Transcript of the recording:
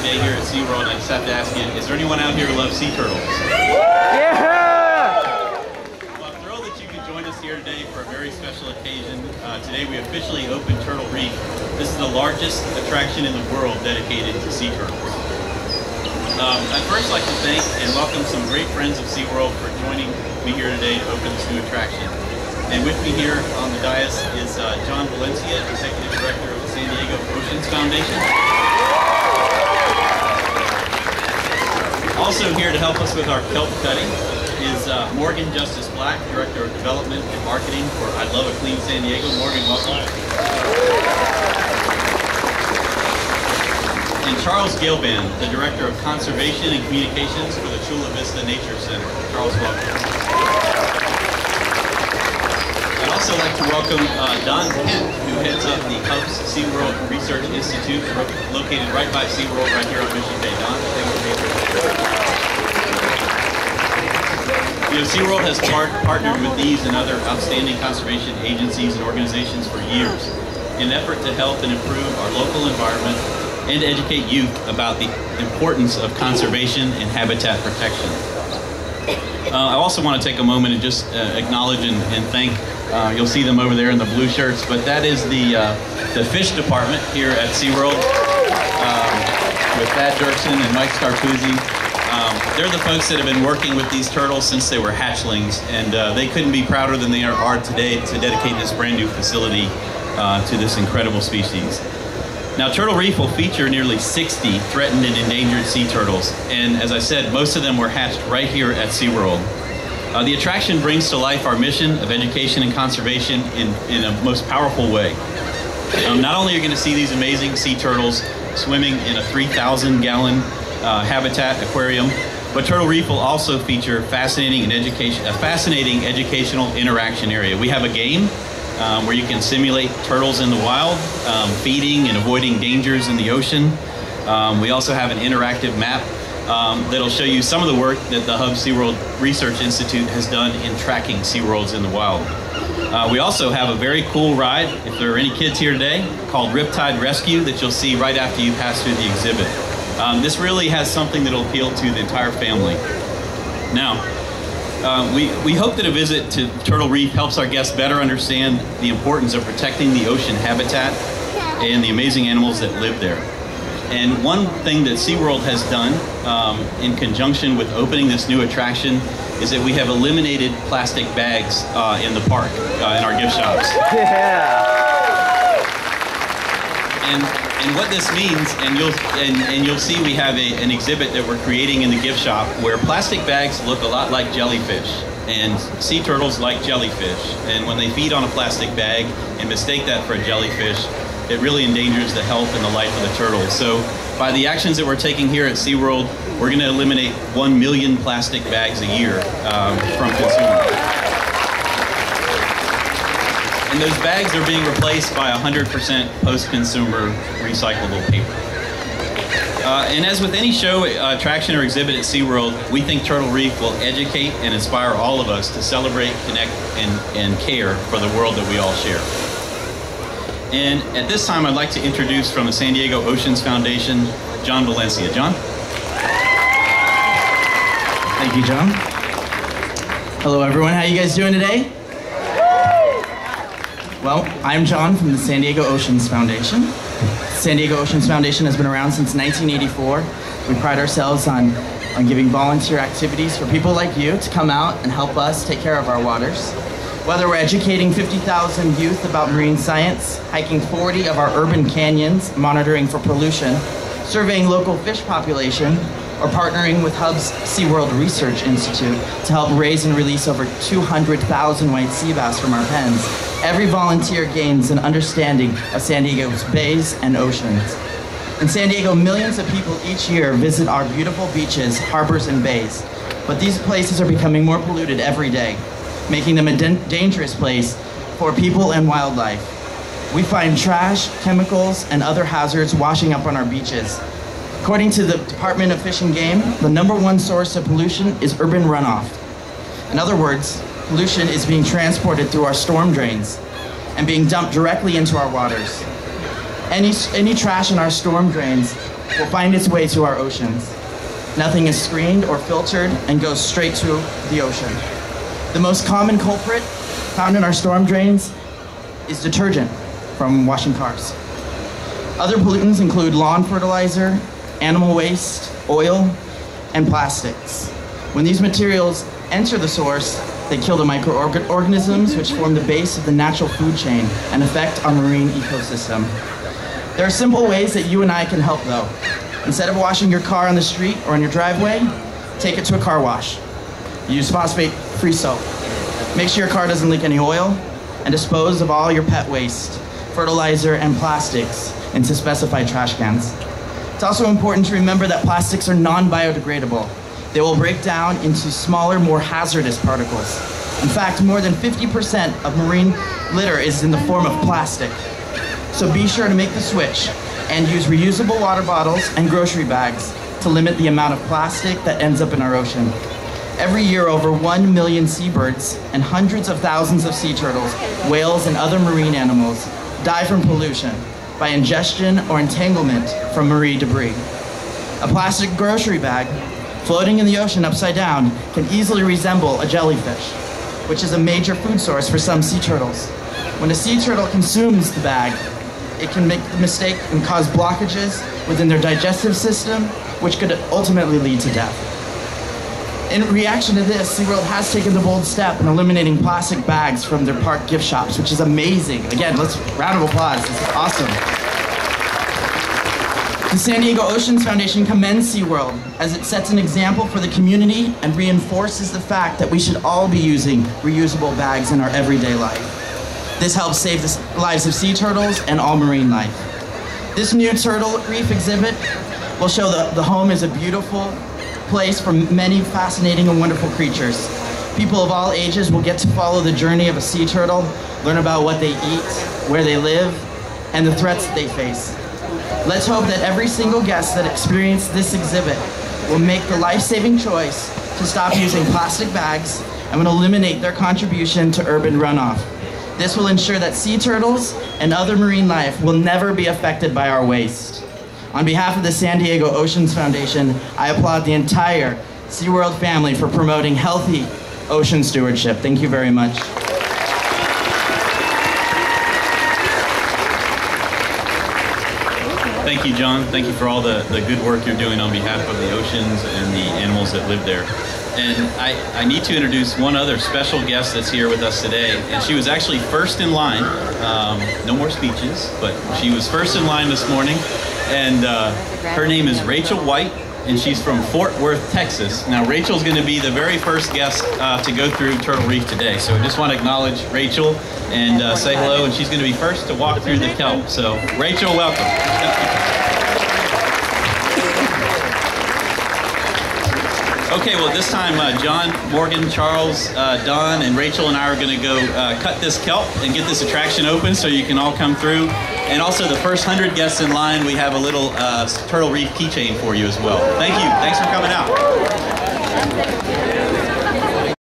amazing day here at SeaWorld. I just have to ask you, is there anyone out here who loves sea turtles? Yeah! Well, I'm thrilled that you could join us here today for a very special occasion. Today we officially opened Turtle Reef. This is the largest attraction in the world dedicated to sea turtles. I'd first like to thank and welcome some great friends of SeaWorld for joining me here today to open this new attraction. And with me here on the dais is John Valencia, Executive Director of the San Diego Oceans Foundation. Also here to help us with our kelp cutting is Morgan Justice Black, Director of Development and Marketing for I Love a Clean San Diego. Morgan, welcome. And Charles Gilban, the Director of Conservation and Communications for the Chula Vista Nature Center. Charles, welcome. I'd also like to welcome Don Kent, who heads up the Hub's SeaWorld Research Institute, located right by SeaWorld, right here on Mission Bay. Don, thank you for being here. You know, SeaWorld has partnered with these and other outstanding conservation agencies and organizations for years in an effort to help and improve our local environment and educate youth about the importance of conservation and habitat protection. I also want to take a moment and just acknowledge and thank, you'll see them over there in the blue shirts, but that is the fish department here at SeaWorld with Thad Dirksen and Mike Scarpuzzi. They're the folks that have been working with these turtles since they were hatchlings, and they couldn't be prouder than they are today to dedicate this brand new facility to this incredible species. Now, Turtle Reef will feature nearly 60 threatened and endangered sea turtles, and as I said, most of them were hatched right here at SeaWorld. The attraction brings to life our mission of education and conservation in a most powerful way. Not only are you going to see these amazing sea turtles swimming in a 3,000-gallon habitat aquarium, but Turtle Reef will also feature a fascinating educational interaction area. We have a game where you can simulate turtles in the wild, feeding and avoiding dangers in the ocean. We also have an interactive map that'll show you some of the work that the Hub SeaWorld Research Institute has done in tracking SeaWorlds in the wild. We also have a very cool ride, if there are any kids here today, called Riptide Rescue that you'll see right after you pass through the exhibit. This really has something that'll appeal to the entire family. Now, we hope that a visit to Turtle Reef helps our guests better understand the importance of protecting the ocean habitat and the amazing animals that live there. And one thing that SeaWorld has done in conjunction with opening this new attraction is that we have eliminated plastic bags in the park, in our gift shops. Yeah. And what this means, and you'll see we have an exhibit that we're creating in the gift shop where plastic bags look a lot like jellyfish, and sea turtles like jellyfish. And when they feed on a plastic bag and mistake that for a jellyfish, it really endangers the health and the life of the turtle. So by the actions that we're taking here at SeaWorld, we're going to eliminate 1 million plastic bags a year from consumers. And those bags are being replaced by 100% post-consumer recyclable paper. And as with any show, attraction, or exhibit at SeaWorld, we think Turtle Reef will educate and inspire all of us to celebrate, connect, and care for the world that we all share. And at this time, I'd like to introduce from the San Diego Oceans Foundation, John Valencia. John? Thank you, John. Hello, everyone. How are you guys doing today? Well, I'm John from the San Diego Oceans Foundation. San Diego Oceans Foundation has been around since 1984. We pride ourselves on giving volunteer activities for people like you to come out and help us take care of our waters. Whether we're educating 50,000 youth about marine science, hiking 40 of our urban canyons, monitoring for pollution, surveying local fish population, or partnering with Hub's SeaWorld Research Institute to help raise and release over 200,000 white sea bass from our pens, every volunteer gains an understanding of San Diego's bays and oceans. In San Diego, millions of people each year visit our beautiful beaches, harbors, and bays. But these places are becoming more polluted every day, making them a dangerous place for people and wildlife. We find trash, chemicals, and other hazards washing up on our beaches. According to the Department of Fish and Game, the #1 source of pollution is urban runoff. In other words, pollution is being transported through our storm drains and being dumped directly into our waters. Any trash in our storm drains will find its way to our oceans. Nothing is screened or filtered and goes straight to the ocean. The most common culprit found in our storm drains is detergent from washing cars. Other pollutants include lawn fertilizer, animal waste, oil, and plastics. When these materials enter the source, they kill the microorganisms which form the base of the natural food chain and affect our marine ecosystem. There are simple ways that you and I can help though. Instead of washing your car on the street or in your driveway, take it to a car wash. Use phosphate-free soap. Make sure your car doesn't leak any oil, and dispose of all your pet waste, fertilizer, and plastics into specified trash cans. It's also important to remember that plastics are non-biodegradable. They will break down into smaller, more hazardous particles. In fact, more than 50% of marine litter is in the form of plastic. So be sure to make the switch and use reusable water bottles and grocery bags to limit the amount of plastic that ends up in our ocean. Every year, over 1 million seabirds and hundreds of thousands of sea turtles, whales, and other marine animals die from pollution by ingestion or entanglement from marine debris. A plastic grocery bag floating in the ocean upside down can easily resemble a jellyfish, which is a major food source for some sea turtles. When a sea turtle consumes the bag, it can make the mistake and cause blockages within their digestive system, which could ultimately lead to death. In reaction to this, SeaWorld has taken the bold step in eliminating plastic bags from their park gift shops, which is amazing. Again, round of applause, this is awesome. The San Diego Oceans Foundation commends SeaWorld as it sets an example for the community and reinforces the fact that we should all be using reusable bags in our everyday life. This helps save the lives of sea turtles and all marine life. This new turtle reef exhibit will show the home is a beautiful place for many fascinating and wonderful creatures. People of all ages will get to follow the journey of a sea turtle, learn about what they eat, where they live, and the threats that they face. Let's hope that every single guest that experienced this exhibit will make the life-saving choice to stop using plastic bags and will eliminate their contribution to urban runoff. This will ensure that sea turtles and other marine life will never be affected by our waste. On behalf of the San Diego Oceans Foundation, I applaud the entire SeaWorld family for promoting healthy ocean stewardship. Thank you very much. Thank you, John. Thank you for all the good work you're doing on behalf of the oceans and the animals that live there. And I need to introduce one other special guest that's here with us today. And she was actually first in line. No more speeches, but she was first in line this morning. And her name is Rachel White, and she's from Fort Worth, Texas. Now, Rachel's going to be the very first guest to go through Turtle Reef today. So I just want to acknowledge Rachel and say hello, and she's going to be first to walk through the kelp. So, Rachel, welcome. Okay, well, this time, John, Morgan, Charles, Don, and Rachel and I are going to go cut this kelp and get this attraction open so you can all come through. And also, the first 100 guests in line, we have a little Turtle Reef keychain for you as well. Thank you. Thanks for coming out.